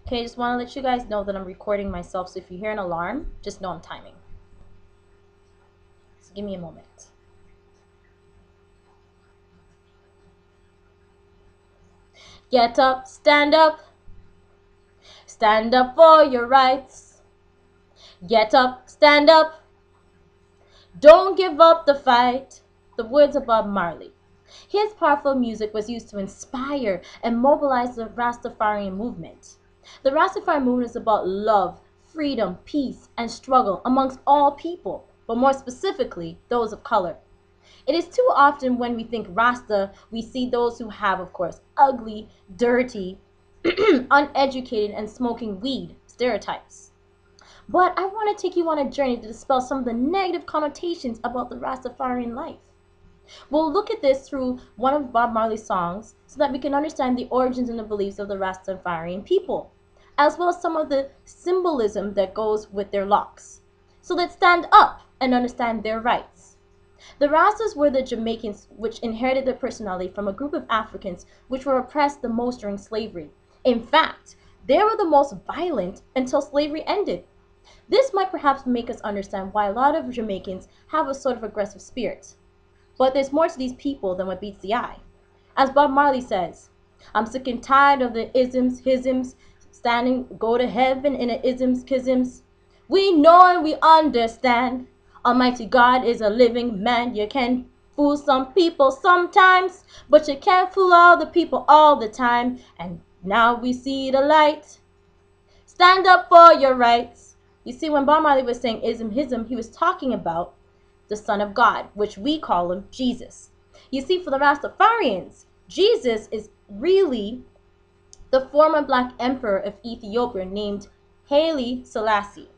Okay, just want to let you guys know that I'm recording myself, so if you hear an alarm, just know I'm timing. So give me a moment. Get up, stand up. Stand up for your rights. Get up, stand up. Don't give up the fight. The words of Bob Marley. His powerful music was used to inspire and mobilize the Rastafarian movement. The Rastafarian movement is about love, freedom, peace, and struggle amongst all people, but more specifically, those of color. It is too often when we think Rasta, we see those who have, of course, ugly, dirty, uneducated, and smoking weed stereotypes. But I want to take you on a journey to dispel some of the negative connotations about the Rastafarian life. We'll look at this through one of Bob Marley's songs so that we can understand the origins and the beliefs of the Rastafarian people, as well as some of the symbolism that goes with their locks. So let's stand up and understand their rights. The Rastas were the Jamaicans which inherited their personality from a group of Africans which were oppressed the most during slavery. In fact, they were the most violent until slavery ended. This might perhaps make us understand why a lot of Jamaicans have a sort of aggressive spirit. But there's more to these people than what meets the eye. As Bob Marley says, I'm sick and tired of the isms, hisms, standing, go to heaven in the isms, kisms. We know and we understand. Almighty God is a living man. You can fool some people sometimes, but you can't fool all the people all the time. And now we see the light. Stand up for your rights. You see, when Bob Marley was saying ism, hism, he was talking about the Son of God, which we call him Jesus. You see, for the Rastafarians, Jesus is really the former black emperor of Ethiopia named Haile Selassie.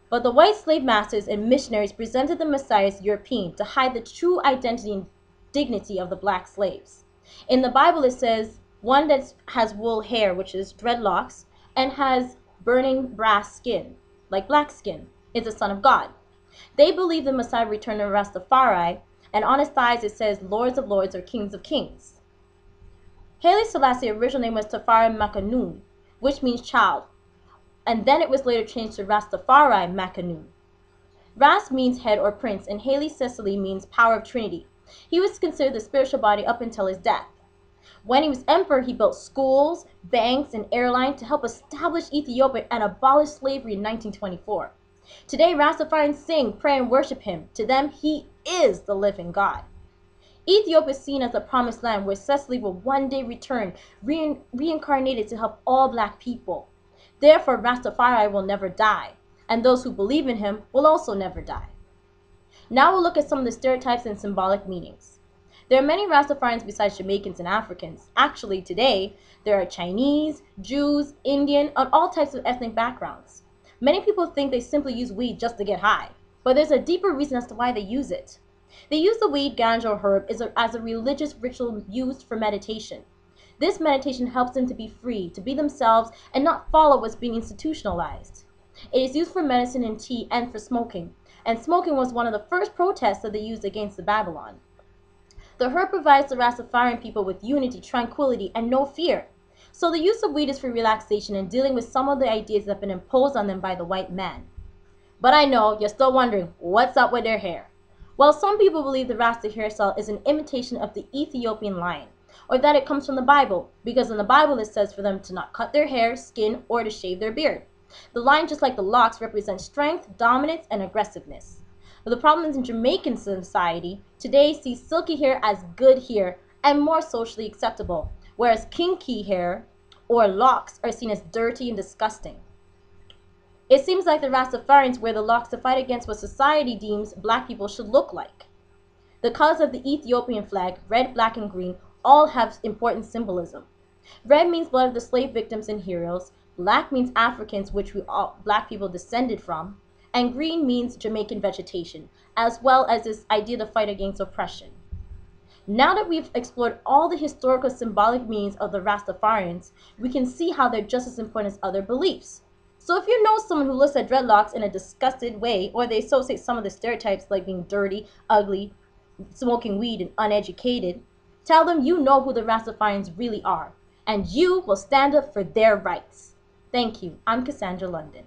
But the white slave masters and missionaries presented the Messiah as European to hide the true identity and dignity of the black slaves. In the Bible it says, one that has wool hair, which is dreadlocks, and has burning brass skin, like black skin, is the Son of God. They believe the Messiah returned to Rastafari, and on his thighs it says Lords of Lords or Kings of Kings. Haile Selassie's original name was Tafari Makanoon, which means child, and then it was later changed to Rastafari Makanoon. Ras means head or prince, and Haile Selassie means power of Trinity. He was considered the spiritual body up until his death. When he was emperor, he built schools, banks, and airlines to help establish Ethiopia and abolish slavery in 1924. Today, Rastafarians sing, pray, and worship him. To them, he is the living God. Ethiopia is seen as the promised land where Selassie will one day return, reincarnated to help all black people. Therefore, Rastafari will never die, and those who believe in him will also never die. Now we'll look at some of the stereotypes and symbolic meanings. There are many Rastafarians besides Jamaicans and Africans. Actually, today, there are Chinese, Jews, Indian, and all types of ethnic backgrounds. Many people think they simply use weed just to get high, but there's a deeper reason as to why they use it. They use the weed, ganja, or herb as a religious ritual used for meditation. This meditation helps them to be free, to be themselves, and not follow what's being institutionalized. It is used for medicine and tea and for smoking, and smoking was one of the first protests that they used against the Babylon. The herb provides the Rastafarian people with unity, tranquility, and no fear. So the use of weed is for relaxation and dealing with some of the ideas that have been imposed on them by the white man. But I know you're still wondering, what's up with their hair? Well, some people believe the Rasta hairstyle is an imitation of the Ethiopian lion, or that it comes from the Bible, because in the Bible it says for them to not cut their hair, skin, or to shave their beard. The lion, just like the locks, represents strength, dominance, and aggressiveness. But the problem is in Jamaican society, today sees silky hair as good hair and more socially acceptable, whereas kinky hair or locks are seen as dirty and disgusting. It seems like the Rastafarians wear the locks to fight against what society deems black people should look like. The colors of the Ethiopian flag, red, black, and green, all have important symbolism. Red means blood of the slave victims and heroes, black means Africans, which black people descended from, and green means Jamaican vegetation, as well as this idea to fight against oppression. Now that we've explored all the historical symbolic meanings of the Rastafarians, we can see how they're just as important as other beliefs. So if you know someone who looks at dreadlocks in a disgusted way, or they associate some of the stereotypes like being dirty, ugly, smoking weed, and uneducated, tell them you know who the Rastafarians really are. and you will stand up for their rights. Thank you. I'm Cassandra London.